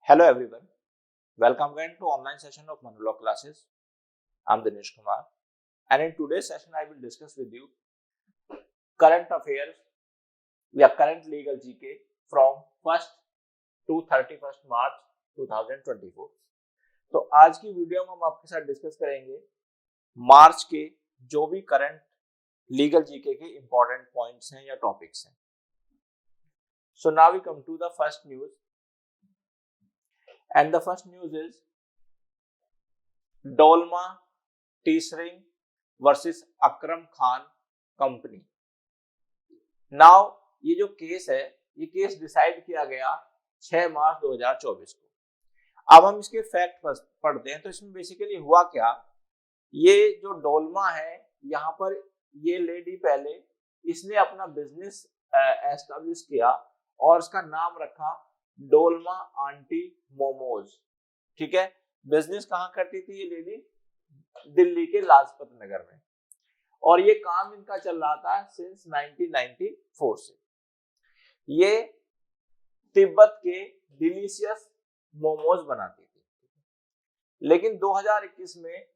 Hello everyone, welcome again to online session of Manulog classes. I'm Dinesh Kumar and in today's session I will discuss with you current affairs या current legal GK from 1st to 31st March 2024. तो आज की video में हम आपके साथ discuss करेंगे मार्च के जो भी करंट लीगल जीके के इंपॉर्टेंट पॉइंट्स हैं या टॉपिक्स हैं. So now we come to the first news. And the first news is Dolma Teesring versus Akram Khan Company. Now ये जो केस है ये केस डिसाइड किया गया 6 मार्च 2024 को. अब हम इसके फैक्ट पढ़ते हैं. तो इसमें बेसिकली हुआ क्या, ये जो डोलमा है यहाँ पर ये लेडी पहले इसने अपना बिजनेस एस्टेब्लिश किया और उसका नाम रखा डोलमा आंटी मोमोज. ठीक है, बिजनेस कहाँ करती थी ये लेडी? दिल्ली के लाजपत नगर में. और ये काम इनका चल रहा था सिंस 1994 से. ये तिब्बत के डिलीशियस मोमोज बनाती थी. लेकिन 2021 में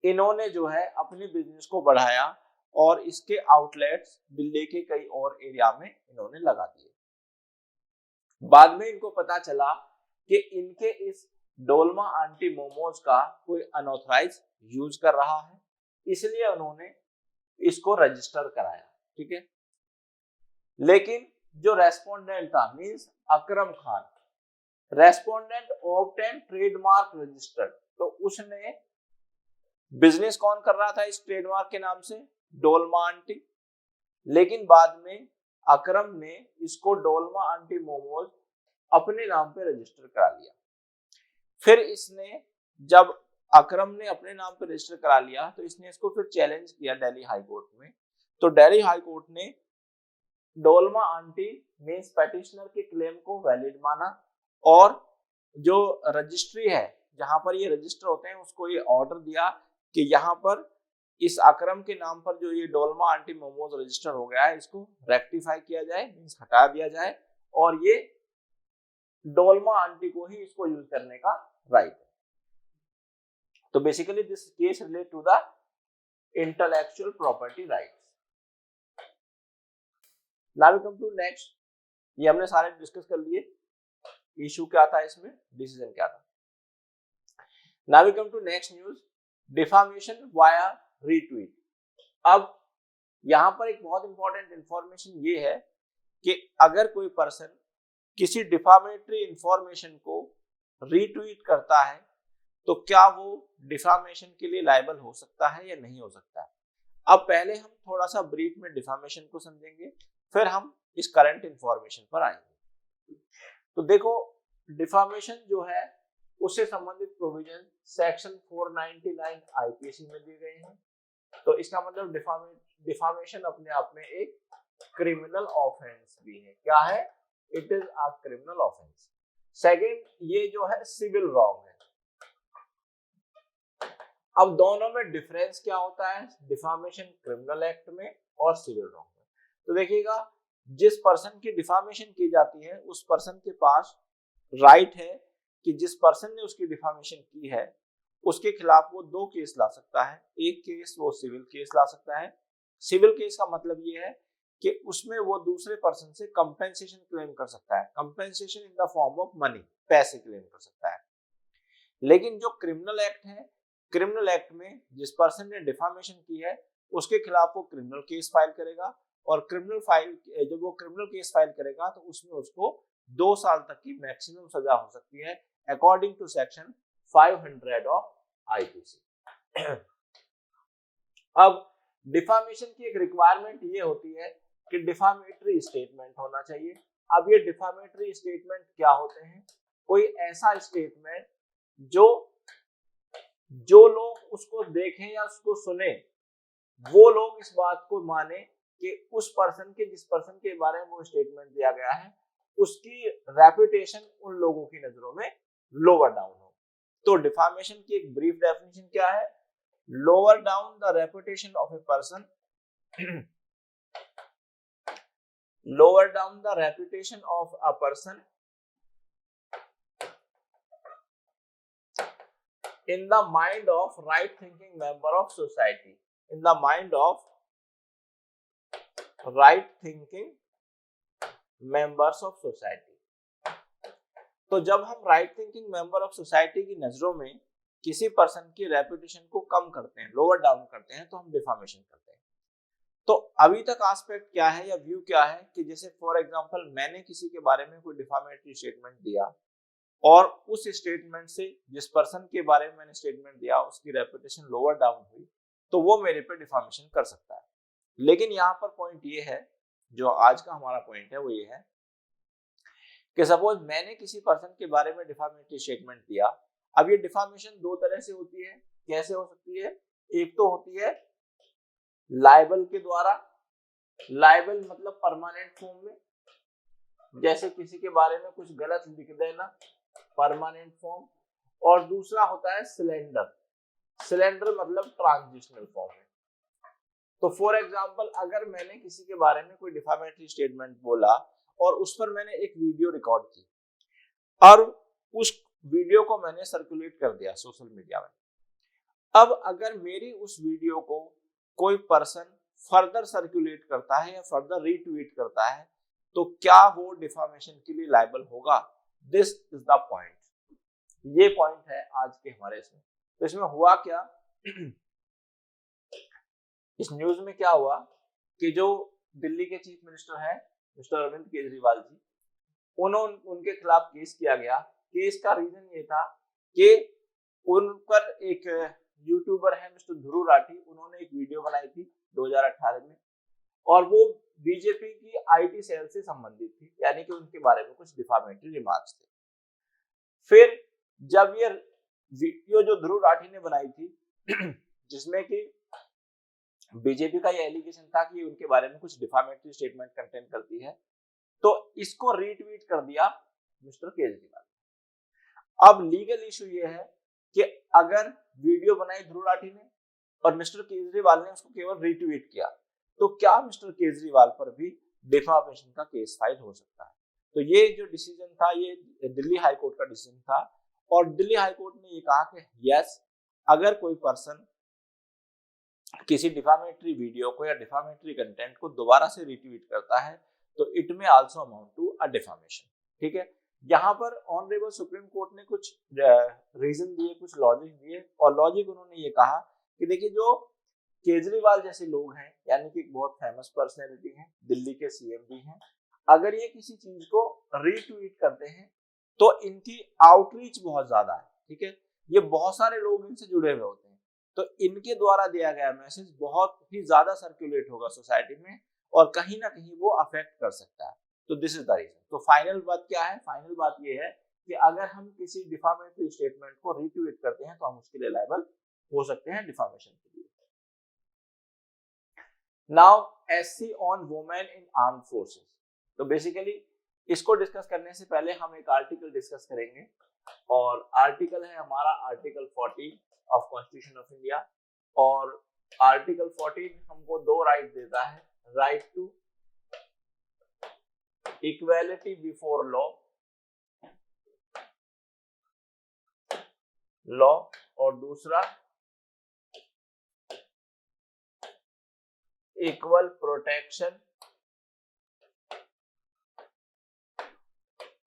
इन्होंने जो है अपनी बिजनेस को बढ़ाया और इसके आउटलेट्स दिल्ली के कई और एरिया में इन्होंने लगा दिए. बाद में इनको पता चला कि इनके इस डोलमा आंटी मोमोज का कोई अनऑथराइज यूज कर रहा है, इसलिए उन्होंने इसको रजिस्टर कराया. ठीक है, लेकिन जो रेस्पोंडेंट था means Akram Khan, respondent obtain trademark registered. तो उसने बिजनेस कौन कर रहा था इस ट्रेडमार्क के नाम से? डोलमा आंटी. लेकिन बाद में अकरम ने इसको डोलमा आंटी मोमोज अपने नाम पे रजिस्टर करा लिया. फिर इसने जब अकरम ने अपने नाम पे रजिस्टर करा लिया तो इसने इसको फिर चैलेंज किया दिल्ली हाई कोर्ट में. तो दिल्ली हाई कोर्ट ने डोलमा आंटी मींस पेटिशनर के क्लेम को वैलिड माना और जो रजिस्ट्री है जहां पर ये रजिस्टर होते हैं उसको ये ऑर्डर दिया कि यहाँ पर इस अकरम के नाम पर जो ये डोलमा आंटी मोमोज रजिस्टर हो गया है इसको रेक्टिफाई किया जाए, मींस हटा दिया जाए और ये डोलमा आंटी को ही इसको यूज करने का राइट है. तो basically this case relate to the intellectual property rights. Now we come to next. ये हमने सारे डिस्कस कर लिए, इशू क्या था इसमें, डिसीजन क्या था. Now we come to next news, defamation via retweet. अब यहां पर एक बहुत इंपॉर्टेंट इंफॉर्मेशन ये है कि अगर कोई पर्सन किसी डिफामेटरी इंफॉर्मेशन को रीट्वीट करता है तो क्या वो डिफामेशन के लिए लायबल हो सकता है या नहीं हो सकता है. अब पहले हम थोड़ा सा ब्रीफ में डिफामेशन को समझेंगे, फिर हम इस करंट इंफॉर्मेशन पर आएंगे. तो देखो, डिफामेशन जो है उससे संबंधित प्रोविजन सेक्शन 499 आईपीसी में दिए गए हैं. तो इसका मतलब डिफामेशन अपने आप में एक क्रिमिनल ऑफेंस भी है. क्या है? It is a criminal offence. Second, ये जो है सिविल रॉन्ग है. अब दोनों में डिफरेंस क्या होता है? डिफामेशन क्रिमिनल एक्ट में और सिविल रॉन्ग में. तो देखिएगा, जिस पर्सन की डिफामेशन की जाती है उस पर्सन के पास राइट है कि जिस पर्सन ने उसकी डिफामेशन की है उसके खिलाफ वो 2 केस ला सकता है. एक केस वो सिविल केस ला सकता है. सिविल केस का मतलब ये है कि उसमें वो दूसरे पर्सन से कंपेंसेशन क्लेम कर सकता है. Compensation in the form of money, पैसे क्लेम कर सकता है. लेकिन जो क्रिमिनल एक्ट है, क्रिमिनल एक्ट में जिस पर्सन ने डिफामेशन की है उसके खिलाफ वो क्रिमिनल केस फाइल करेगा और जब वो क्रिमिनल केस फाइल करेगा तो उसमें उसको 2 साल तक की मैक्सिमम सजा हो सकती है according to section 500 of IPC. अब डिफामेशन की एक रिक्वायरमेंट ये होती है कि डिफामेटरी स्टेटमेंट होना चाहिए. अब ये डिफामेटरी स्टेटमेंट क्या होते हैं? कोई ऐसा स्टेटमेंट जो लोग उसको देखें या उसको सुने वो लोग इस बात को माने कि उस पर्सन के जिस पर्सन के बारे में वो स्टेटमेंट दिया गया है उसकी रेपुटेशन उन लोगों की नजरों में लोअर डाउन हो. तो डिफामेशन की एक ब्रीफ डेफिनेशन क्या है? Lower down the reputation of a person, lower down the reputation of a person in the mind of right thinking member of society, in the mind of right thinking members of society। तो जब हम right thinking member of society की नजरों में किसी person की reputation को कम करते हैं, लोअर डाउन करते हैं, तो हम डिफामेशन करते हैं। तो अभी तक एस्पेक्ट क्या है या व्यू क्या है कि जैसे फॉर एग्जांपल मैंने किसी के बारे में कोई डिफामेटरी स्टेटमेंट दिया और उस स्टेटमेंट से जिस पर्सन के बारे में मैंने स्टेटमेंट दिया उसकी रेपुटेशन लोअर डाउन हुई, तो वो मेरे पे डिफामेशन कर सकता है। लेकिन यहाँ पर पॉइंट ये है, जो आज का हमारा पॉइंट है वो ये है कि सपोज मैंने किसी पर्सन के बारे में डिफामेटरी स्टेटमेंट दिया। अब ये डिफामेशन दो तरह से होती है। कैसे हो सकती है? एक तो होती है लाइबल के द्वारा, लाइबल मतलब परमानेंट फॉर्म में, जैसे किसी के बारे में कुछ गलत लिख देना, परमानेंट फॉर्म। और दूसरा होता है सिलेंडर, सिलेंडर मतलब ट्रांजिशनल फॉर्म में। तो फॉर एग्जांपल अगर मैंने किसी के बारे में कोई डिफामेटरी स्टेटमेंट बोला और उस पर मैंने एक वीडियो रिकॉर्ड की और उस वीडियो को मैंने सर्कुलेट कर दिया सोशल मीडिया में। अब अगर मेरी उस वीडियो को कोई पर्सन फर्दर सर्कुलेट करता है या फर्दर रीट्वीट करता है, तो क्या वो डिफामेशन के लिए लायबल होगा? This is the point. ये पॉइंट है आज के हमारे इसमें। तो इसमें हुआ क्या, इस न्यूज में क्या हुआ कि जो दिल्ली के चीफ मिनिस्टर हैं मिस्टर अरविंद केजरीवाल जी, उनके खिलाफ केस किया गया। केस का रीजन ये था कि उन पर एक यूट्यूबर है मिस्टर ध्रुव राठी, उन्होंने एक वीडियो बनाई थी 2018 में और वो बीजेपी की आईटी सेल से संबंधित थी, यानी कि उनके बारे में कुछ डिफामेटरी रिमार्क्स थे। फिर जब ये वीडियो जो ध्रुव राठी ने बनाई थी जिसमें कि बीजेपी का ये एलिगेशन था कि उनके बारे में कुछ डिफामेटरी स्टेटमेंट कंटेन करती है, तो इसको रीट्वीट कर दिया मिस्टर केजरीवाल। अब लीगल इशू ये है कि अगर वीडियो बनाई ध्रुव राठी ने और मिस्टर केजरीवाल ने उसको केवल रीट्वीट किया, तो क्या मिस्टर केजरीवाल पर भी डिफामेशन का केस फाइल हो सकता है? तो ये जो डिसीजन था ये दिल्ली हाई कोर्ट का डिसीजन था और दिल्ली हाई कोर्ट ने ये कहा कि यस, अगर कोई पर्सन किसी डिफामेटरी वीडियो को या डिफामेटरी कंटेंट को दोबारा से रिट्वीट करता है तो it may also amount to a defamation. ठीक है, यहाँ पर ऑनरेबल सुप्रीम कोर्ट ने कुछ रीजन दिए, कुछ लॉजिक दिए और लॉजिक उन्होंने ये कहा कि देखिए जो केजरीवाल जैसे लोग हैं, यानी कि बहुत फेमस पर्सनैलिटी हैं, दिल्ली के सीएम भी हैं, अगर ये किसी चीज को रीट्वीट करते हैं तो इनकी आउटरीच बहुत ज्यादा है। ठीक है, ये बहुत सारे लोग इनसे जुड़े हुए होते हैं, तो इनके द्वारा दिया गया मैसेज बहुत ही ज्यादा सर्कुलेट होगा सोसाइटी में और कहीं ना कहीं वो अफेक्ट कर सकता है। तो दिस इज द रीजन। तो फाइनल बात क्या है? फाइनल बात ये है कि अगर हम किसी डिफामेटरी स्टेटमेंट को रीट्वीट करते हैं तो हम उसके लिए लायबल हो सकते हैं डिफामेशन के लिए। Now SC on women in armed forces. तो बेसिकली इसको डिस्कस करने से पहले हम एक आर्टिकल डिस्कस करेंगे और आर्टिकल है हमारा article 14 of constitution of India. और आर्टिकल 14 हमको दो राइट देता है, right to equality before law और दूसरा इक्वल प्रोटेक्शन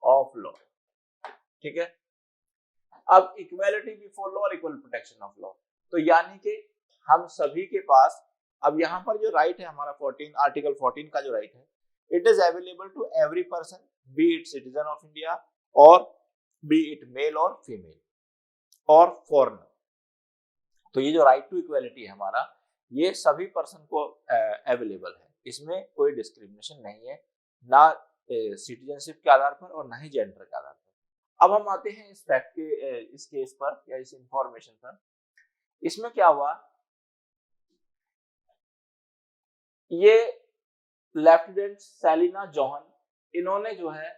ऑफ लॉ। ठीक है, अब इक्वालिटी बिफोर लॉ और इक्वल प्रोटेक्शन ऑफ लॉ, तो यानी कि हम सभी के पास अब यहाँ पर जो राइट है हमारा 14 आर्टिकल 14 का जो राइट है, it is available to every person be it citizen of India और बी इट मेल और फीमेल और फॉरेनर। तो ये जो राइट टू इक्वालिटी है हमारा, ये सभी पर्सन को अवेलेबल है, इसमें कोई डिस्क्रिमिनेशन नहीं है, ना सिटीजनशिप के आधार पर और ना ही जेंडर के आधार पर। अब हम आते हैं इस फैक्ट के इस केस पर या इस इंफॉर्मेशन पर। इसमें क्या हुआ, ये लेफ्टिनेंट सेलिना जोहन, इन्होंने जो है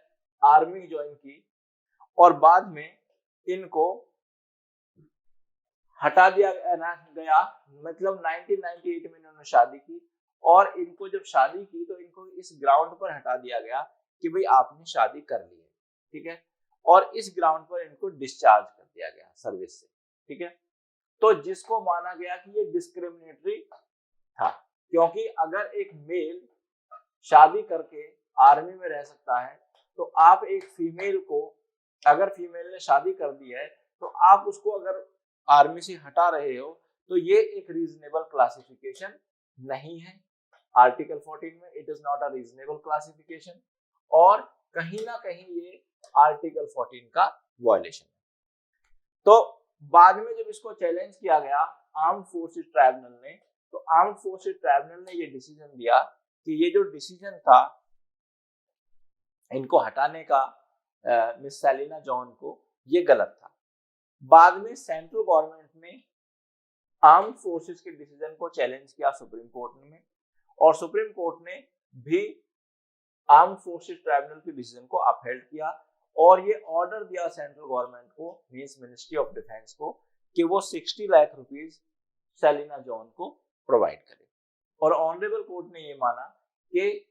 आर्मी ज्वाइन की और बाद में इनको हटा दिया गया, मतलब 1998 में इन्होंने शादी की और इनको जब शादी की तो इनको इस ग्राउंड पर हटा दिया गया कि भाई आपने शादी कर ली है। ठीक है, और इस ग्राउंड पर इनको डिस्चार्ज कर दिया गया सर्विस से। ठीक है। तो जिसको माना गया कि ये डिस्क्रिमिनेटरी था, क्योंकि अगर एक मेल शादी करके आर्मी में रह सकता है तो आप एक फीमेल को, अगर फीमेल ने शादी कर दी है तो आप उसको अगर आर्मी से हटा रहे हो तो ये एक रीजनेबल क्लासिफिकेशन नहीं है। आर्टिकल 14 में it is not a reasonable classification, और कहीं ना कहीं ये आर्टिकल 14 का वायलेशन है। तो बाद में जब इसको चैलेंज किया गया आर्म्ड फोर्सेस ट्राइब्यूनल ने, तो आर्म्ड फोर्सेस ट्राइब्यूनल ने ये डिसीजन दिया कि ये जो डिसीजन था इनको हटाने का मिस सेलिना जॉन को, ये गलत था। बाद में सेंट्रल गवर्नमेंट ने आर्म्ड फोर्सेस के डिसीजन को चैलेंज किया सुप्रीम कोर्ट में, और सुप्रीम कोर्ट ने भी आर्म्ड फोर्सेस ट्राइब्यूनल के डिसीजन को अपहेल्ड किया, और ये ऑर्डर दिया सेंट्रल गवर्नमेंट को, मींस मिनिस्ट्री ऑफ डिफेंस को, कि वो 60 लाख रुपीस सेलिना जॉन को प्रोवाइड करे। और ऑनरेबल कोर्ट ने ये माना कि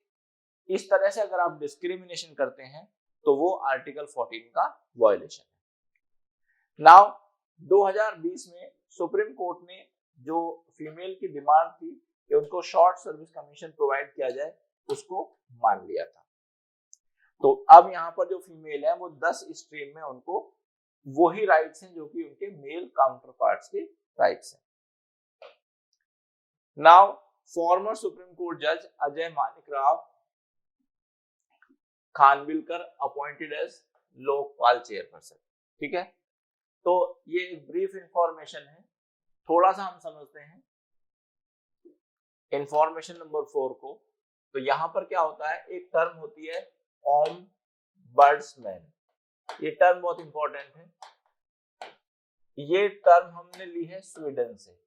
इस तरह से अगर आप डिस्क्रिमिनेशन करते हैं तो वो आर्टिकल 14 का वायलेशन है। नाउ 2020 में सुप्रीम कोर्ट ने जो फीमेल की डिमांड थी कि उनको शॉर्ट सर्विस कमीशन प्रोवाइड किया जाए, उसको मान लिया था। तो अब यहाँ पर जो फीमेल है वो 10 स्ट्रीम में उनको वही राइट्स हैं जो कि उनके मेल काउंटर पार्ट्स के राइट्स हैं। नाउ फॉर्मर सुप्रीम कोर्ट जज Ajay Manikrao Khanwilkar appointed as Lokpal chairperson. ठीक है, तो ये एक ब्रीफ इंफॉर्मेशन है, थोड़ा सा हम समझते हैं इंफॉर्मेशन नंबर 4 को। तो यहाँ पर क्या होता है, एक टर्म होती है ओम्बड्समैन, ये टर्म बहुत इंपॉर्टेंट है। ये टर्म हमने ली है स्वीडन से।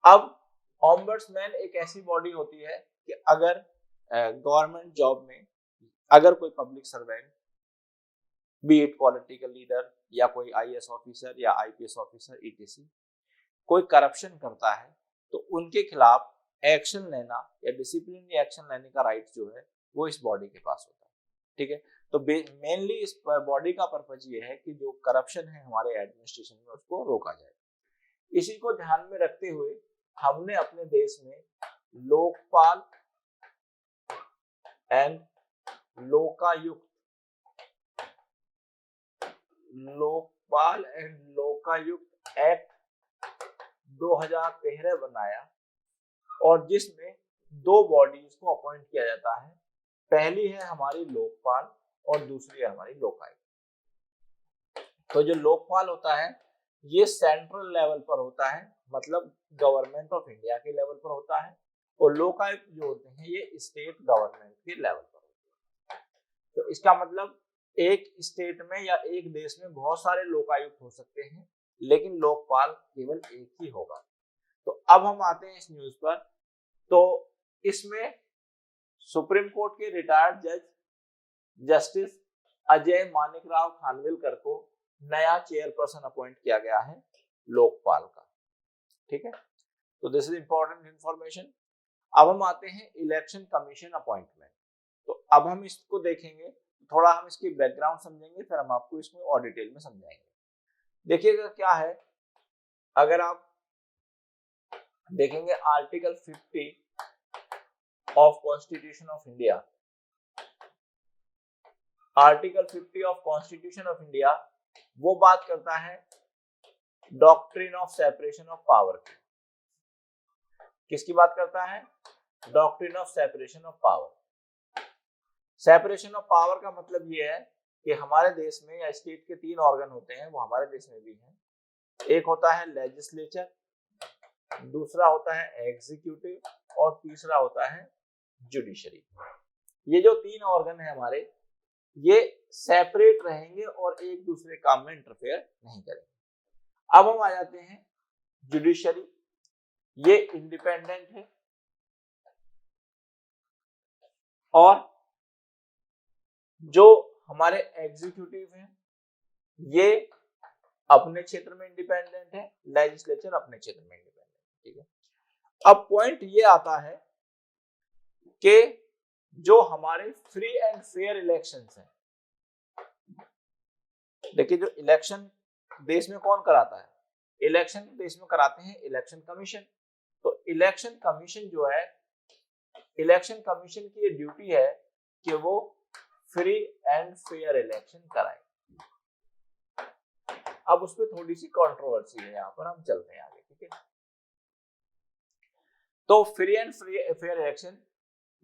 अब ओम्बड्समैन एक ऐसी बॉडी होती है कि अगर गवर्नमेंट जॉब में अगर कोई public servant, B it political leader या कोई आईएएस ऑफिसर या आईपीएस ऑफिसर ईटीसी, कोई करप्शन करता है तो उनके खिलाफ एक्शन लेना या डिसिप्लिनरी एक्शन लेने का राइट जो है वो इस बॉडी के पास होता है। ठीक है, तो मेनली इस बॉडी का पर्पज ये है कि जो करप्शन है हमारे एडमिनिस्ट्रेशन में उसको रोका जाए। इसी को ध्यान में रखते हुए हमने अपने देश में लोकपाल एंड लोकायुक्त एक्ट 2013 बनाया, और जिसमें 2 बॉडीज को अपॉइंट किया जाता है। पहली है हमारी लोकपाल और दूसरी है हमारी लोकायुक्त। तो जो लोकपाल होता है ये सेंट्रल लेवल पर होता है, मतलब गवर्नमेंट ऑफ इंडिया के लेवल पर होता है, और लोकायुक्त जो होते हैं ये स्टेट गवर्नमेंट के लेवल पर होते हैं। तो इसका मतलब एक स्टेट में या एक देश में बहुत सारे लोकायुक्त हो सकते हैं, लेकिन लोकपाल केवल एक ही होगा। तो अब हम आते हैं इस न्यूज पर। तो इसमें सुप्रीम कोर्ट के रिटायर्ड जज जस्टिस अजय मानिकराव खानविलकर को नया चेयरपर्सन अपॉइंट किया गया है लोकपाल का। ठीक है, तो दिस इज इंपॉर्टेंट इंफॉर्मेशन। अब हम आते हैं इलेक्शन कमीशन अपॉइंटमेंट। तो अब हम इसको देखेंगे, थोड़ा हम इसकी बैकग्राउंड समझेंगे, फिर हम आपको इसमें और डिटेल में समझाएंगे। देखिएगा क्या है, अगर आप देखेंगे article 50 of constitution of India, article 50 of constitution of India वो बात करता है doctrine of separation of power की। किसकी बात करता है? Doctrine of separation of power. Separation of power का मतलब ये है कि हमारे देश में या स्टेट के 3 ऑर्गन होते हैं, वो हमारे देश में भी हैं। एक होता है लेजिस्लेचर, दूसरा होता है एग्जीक्यूटिव, और तीसरा होता है जुडिशरी। ये जो 3 ऑर्गन है हमारे, ये सेपरेट रहेंगे और एक दूसरे काम में इंटरफेयर नहीं करेंगे। अब हम आ जाते हैं जुडिशरी, ये इंडिपेंडेंट है, और जो हमारे एग्जीक्यूटिव हैं ये अपने क्षेत्र में इंडिपेंडेंट है, लेजिस्लेचर अपने क्षेत्र में इंडिपेंडेंट है। ठीक है, अब पॉइंट ये आता है कि जो हमारे फ्री एंड फेयर इलेक्शंस हैं, देखिए जो इलेक्शन देश में कौन कराता है? इलेक्शन देश में कराते हैं इलेक्शन कमीशन। तो इलेक्शन कमीशन जो है, इलेक्शन कमीशन की ये ड्यूटी है कि वो फ्री एंड फेयर इलेक्शन कराए। अब उसमें थोड़ी सी कंट्रोवर्सी है, यहाँ पर हम चलते हैं आगे, ठीक है। तो फ्री एंड फेयर इलेक्शन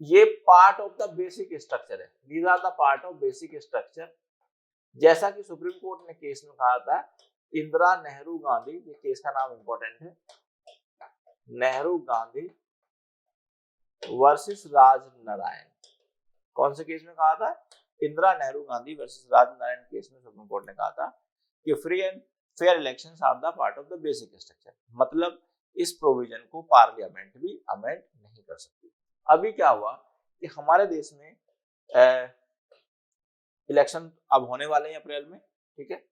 ये part of the basic structure है, these are the part of basic structure. जैसा कि सुप्रीम कोर्ट ने केस में कहा था, इंदिरा नेहरू गांधी, ये केस का नाम इंपॉर्टेंट है, नेहरू गांधी वर्सेस राजनारायण। कौन से केस में कहा था? इंदिरा नेहरू गांधी वर्सेस राजनारायण केस में सुप्रीम कोर्ट ने कहा था कि free and fair elections are the part of the basic structure, मतलब इस प्रोविजन को पार्लियामेंट भी अमेंड नहीं कर सकती। अभी क्या हुआ कि हमारे देश में इलेक्शन अब होने वाले हैं अप्रैल में, ठीक है।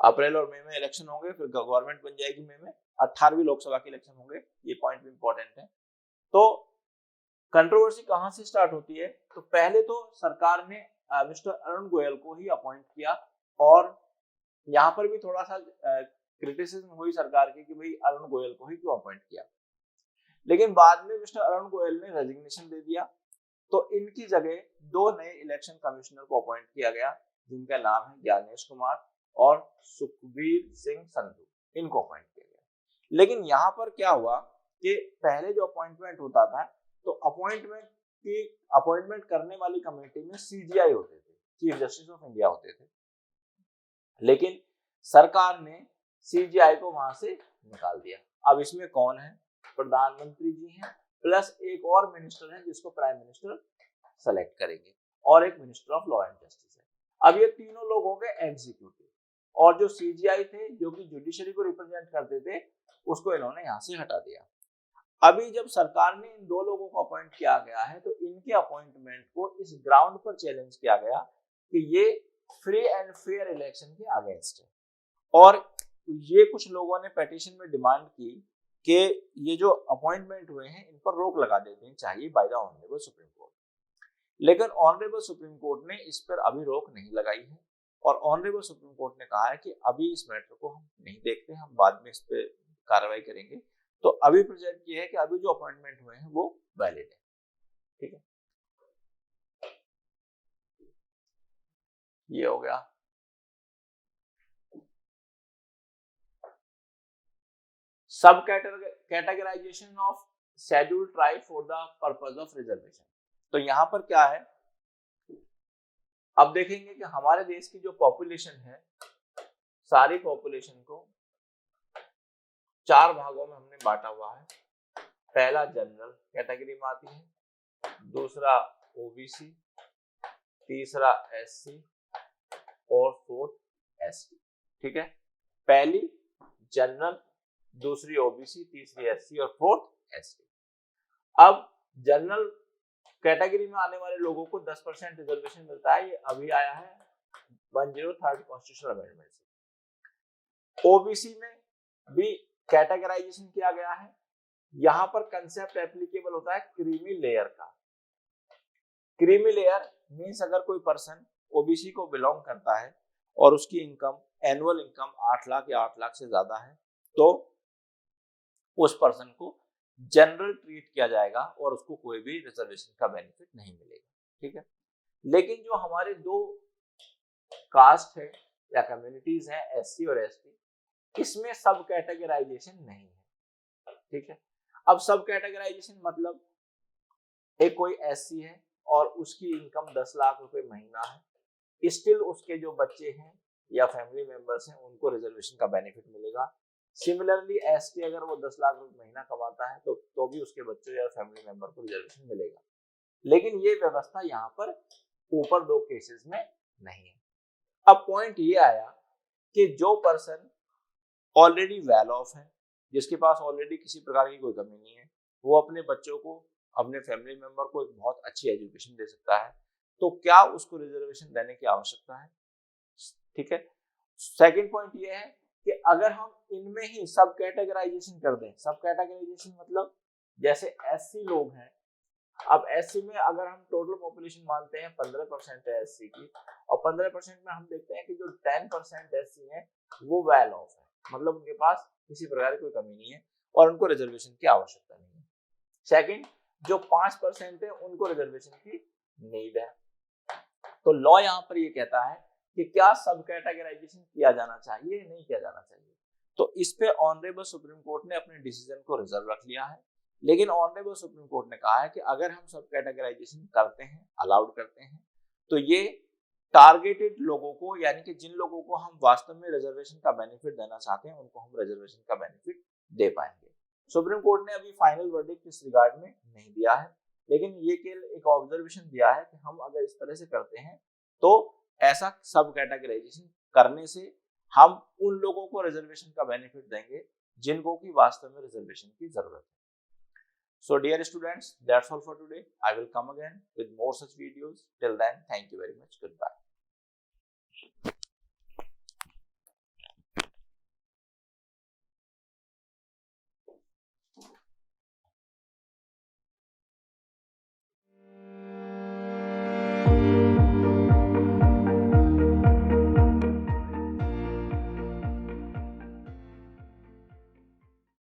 अप्रैल और मई में इलेक्शन होंगे, फिर गवर्नमेंट बन जाएगी मई में, 18वीं लोकसभा के इलेक्शन होंगे, ये पॉइंट भी इंपॉर्टेंट है। तो कंट्रोवर्सी कहां से स्टार्ट होती है? तो पहले तो सरकार ने मिस्टर अरुण गोयल को ही अपॉइंट किया, और यहाँ पर भी थोड़ा सा क्रिटिसिज्म हुई सरकार की कि भाई अरुण गोयल को ही क्यों अपॉइंट किया। लेकिन बाद में मिस्टर अरुण गोयल ने रेजिग्नेशन दे दिया, तो इनकी जगह 2 नए इलेक्शन कमिश्नर को अपॉइंट किया गया, जिनका नाम है ज्ञानेश कुमार और सुखबीर सिंह संधू, इनको अपॉइंट किया गया। लेकिन यहाँ पर क्या हुआ कि पहले जो अपॉइंटमेंट होता था, तो अपॉइंटमेंट करने वाली कमेटी में सीजीआई होते थे, चीफ जस्टिस ऑफ इंडिया होते थे, लेकिन सरकार ने सीजीआई को वहां से निकाल दिया। अब इसमें कौन है? प्रधानमंत्री जी हैं, प्लस एक और मिनिस्टर है जिसको प्राइम मिनिस्टर सेलेक्ट करेंगे, और एक minister of law and justice है। अब ये तीनों लोग हो गए एग्जीक्यूटिव, और जो सीजीआई थे जो कि जुडिशरी को रिप्रेजेंट करते थे, उसको इन्होंने यहाँ से हटा दिया। अभी जब सरकार ने इन 2 लोगों को अपॉइंट किया गया है, तो इनके अपॉइंटमेंट को इस ग्राउंड पर चैलेंज किया गया कि ये फ्री एंड फेयर इलेक्शन के अगेंस्ट है, और ये कुछ लोगों ने पिटीशन में डिमांड की कि ये जो अपॉइंटमेंट हुए हैं इन पर रोक लगा देनी चाहिए by the honourable supreme court. लेकिन ऑनरेबल सुप्रीम कोर्ट ने इस पर अभी रोक नहीं लगाई है, और ऑनरेबल सुप्रीम कोर्ट ने कहा है कि अभी इस मैटर को हम नहीं देखते, हम बाद में इस पर कार्रवाई करेंगे। तो अभी प्रेजेंट ये है कि अभी जो अपॉइंटमेंट हुए हैं वो वैलिड है, ठीक है। ये हो गया। Subcategorisation of scheduled tribe for the purpose of reservation. तो यहां पर क्या है, अब देखेंगे कि हमारे देश की जो पॉपुलेशन है, सारी पॉपुलेशन को 4 भागों में हमने बांटा हुआ है। पहला जनरल कैटेगरी में आती है, दूसरा ओबीसी, तीसरा एससी और 4th एसटी, ठीक है। पहली जनरल, दूसरी ओबीसी, तीसरी एससी और 4th एसटी। अब जनरल कैटेगरी में आने वाले लोगों को 10% रिजर्वेशन मिलता है, ये अभी आया है 103rd कॉन्स्टिट्यूशनल अमेंडमेंट से। ओबीसी में भी कैटेगराइजेशन किया गया है, यहां पर कंसेप्ट एप्लीकेबल होता है क्रीमी लेयर का। क्रीमी लेयर मींस अगर कोई पर्सन ओबीसी को बिलोंग करता है और उसकी इनकम, एनुअल इनकम 8 लाख या 8 लाख से ज्यादा है, तो उस पर्सन को जनरल ट्रीट किया जाएगा और उसको कोई भी रिजर्वेशन का बेनिफिट नहीं मिलेगा, ठीक है। लेकिन जो हमारे 2 कास्ट है या कम्युनिटीज हैं, एससी और एसटी, इसमें सब कैटेगराइजेशन नहीं है, ठीक है। अब सब कैटेगराइजेशन मतलब एक कोई एससी है और उसकी इनकम 10 लाख रुपए महीना है, स्टिल उसके जो बच्चे हैं या फैमिली मेंबर्स हैं उनको रिजर्वेशन का बेनिफिट मिलेगा। सिमिलरली एसटी अगर वो 10 लाख रुपए महीना कमाता है तो भी उसके बच्चों या फैमिली मेंबर को रिजर्वेशन मिलेगा। लेकिन ये व्यवस्था यहाँ पर ऊपर 2 केसेस में नहीं है। अब पॉइंट ये आया कि जो पर्सन ऑलरेडी वेल ऑफ है, जिसके पास ऑलरेडी किसी प्रकार की कोई कमी नहीं है, वो अपने बच्चों को, अपने फैमिली मेंबर को एक बहुत अच्छी एजुकेशन दे सकता है, तो क्या उसको रिजर्वेशन देने की आवश्यकता है, ठीक है। सेकंड पॉइंट ये है कि अगर हम इनमें ही सब कैटेगराइजेशन कर दें, सब कैटेगराइजेशन मतलब जैसे एससी लोग हैं अब एससी में अगर हम टोटल पॉपुलेशन मानते हैं 15% है एससी की, और 15% में हम देखते हैं कि जो 10% एससी है वो वेल ऑफ है, मतलब उनके पास किसी प्रकार की कोई कमी नहीं है और उनको रिजर्वेशन की आवश्यकता नहीं है। सेकंड, जो 5% है उनको रिजर्वेशन की नीड है। तो लॉ यहाँ पर ये कहता है कि क्या सब कैटेगराइजेशन किया जाना चाहिए, नहीं किया जाना चाहिए। तो इस पे ऑनरेबल सुप्रीम कोर्ट ने अपने डिसीजन को रिजर्व रख लिया है, लेकिन ऑनरेबल सुप्रीम कोर्ट ने कहा है कि अगर हम सब कैटेगराइजेशन करते हैं, अलाउड करते हैं, तो ये टारगेटेड लोगों को, यानी कि जिन लोगों को हम वास्तव में रिजर्वेशन का बेनिफिट देना चाहते हैं उनको हम रिजर्वेशन का बेनिफिट दे पाएंगे। सुप्रीम कोर्ट ने अभी फाइनल वर्डिक्ट इस रिगार्ड में नहीं दिया है, लेकिन ये केवल एक ऑब्जर्वेशन दिया है कि हम अगर इस तरह से करते हैं तो ऐसा सब कैटेगराइजेशन करने से हम उन लोगों को रिजर्वेशन का बेनिफिट देंगे जिनको की वास्तव में रिजर्वेशन की जरूरत है। So dear students, that's all for today. I will come again with more such videos. Till then, thank you very much. Goodbye.